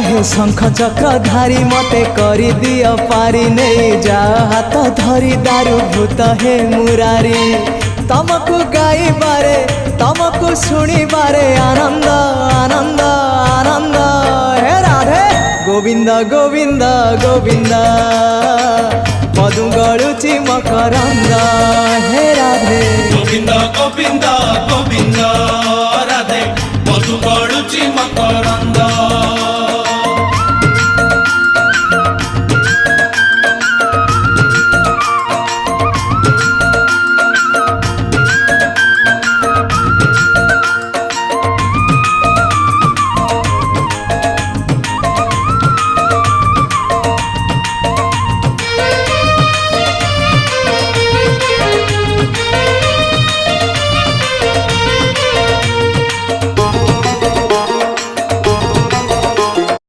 हे शंख चक्र धारी मते करी दियो पारी नहीं जा हाथ धरी दारू भूत हे मुरारी तमको गाई बारे तमको सुनी बारे आनंद आनंद आनंद हे राधे गोविंद गोविंद गोविंद मधु गड़ुची मकरंद हे राधे गोविंद गोविंद गोविंद राधे मधु गड़ुची मकरंद।